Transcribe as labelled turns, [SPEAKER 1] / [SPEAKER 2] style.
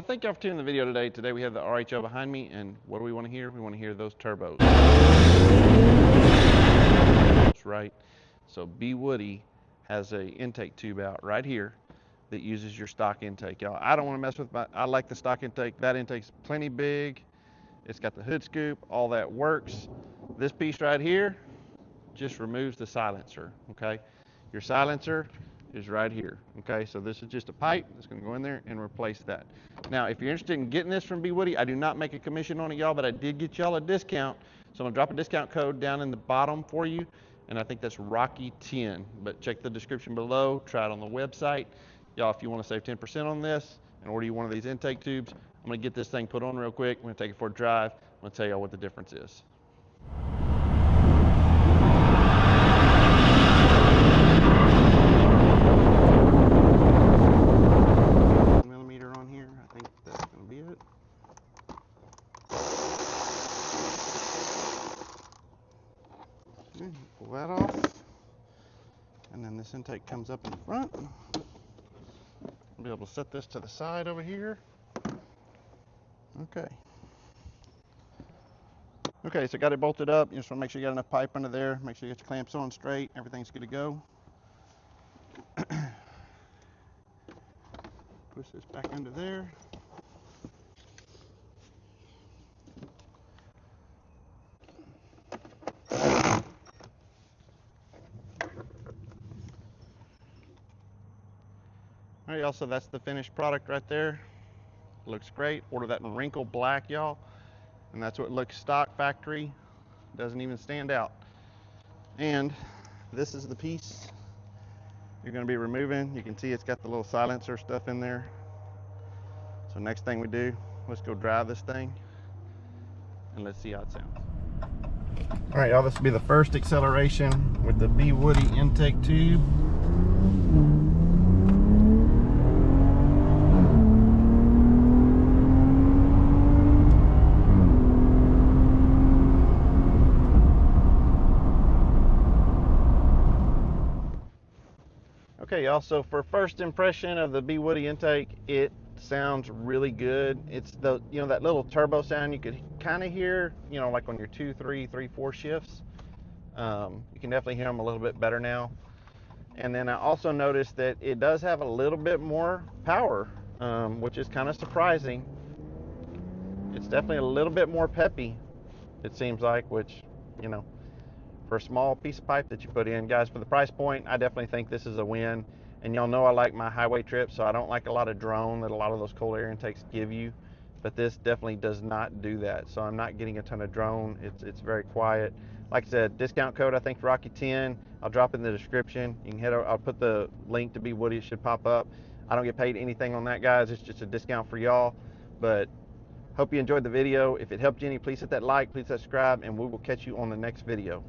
[SPEAKER 1] want to thank y'all for tuning in the video today. Today we have the RHO behind me, and what do we want to hear? We want to hear those turbos. That's right. So Bwoody has a intake tube out right here that uses your stock intake, y'all. I don't want to mess with I like the stock intake. That intake's plenty big. It's got the hood scoop, all that works. This piece right here just removes the silencer, okay? Your silencer is right here, okay? So this is just a pipe that's gonna go in there and replace that. Now, if you're interested in getting this from Bwoody, I do not make a commission on it, y'all, but I did get y'all a discount. So I'm gonna drop a discount code down in the bottom for you, and I think that's Rocky10. But check the description below, try it on the website. Y'all, if you wanna save 10% on this and order you one of these intake tubes, I'm gonna get this thing put on real quick. I'm gonna take it for a drive. I'm gonna tell y'all what the difference is. Millimeter on here, I think that's gonna be it. Okay, pull that off. And then this intake comes up in the front. I'll be able to set this to the side over here. Okay, so got it bolted up. You just want to make sure you got enough pipe under there. Make sure you get your clamps on straight. Everything's good to go. Push this back under there. All right, y'all, so that's the finished product right there. Looks great. Order that in wrinkle black, y'all. And that's what it looks stock factory. Doesn't even stand out. And this is the piece you're going to be removing. You can see it's got the little silencer stuff in there. So next thing we do, let's go drive this thing and let's see how it sounds. All right, y'all, this will be the first acceleration with the Bwoody intake tube. Okay, y'all, so for first impression of the Bwoody intake, it sounds really good. It's the, that little turbo sound you could kind of hear, like on your 2, 3, 3, 4 shifts. You can definitely hear them a little bit better now. And then I also noticed that it does have a little bit more power, which is kind of surprising. It's definitely a little bit more peppy, it seems like, which, for a small piece of pipe that you put in, guys, for the price point, I definitely think this is a win. And y'all know I like my highway trips, so I don't like a lot of drone that a lot of those cold air intakes give you, but this definitely does not do that. So I'm not getting a ton of drone. It's very quiet. Like I said, discount code, I think Rocky10. I'll drop in the description. You can head over, I'll put the link to Bwoody. It should pop up. I don't get paid anything on that, guys. It's just a discount for y'all. But hope you enjoyed the video. If it helped you any, please hit that like, please subscribe, and we will catch you on the next video.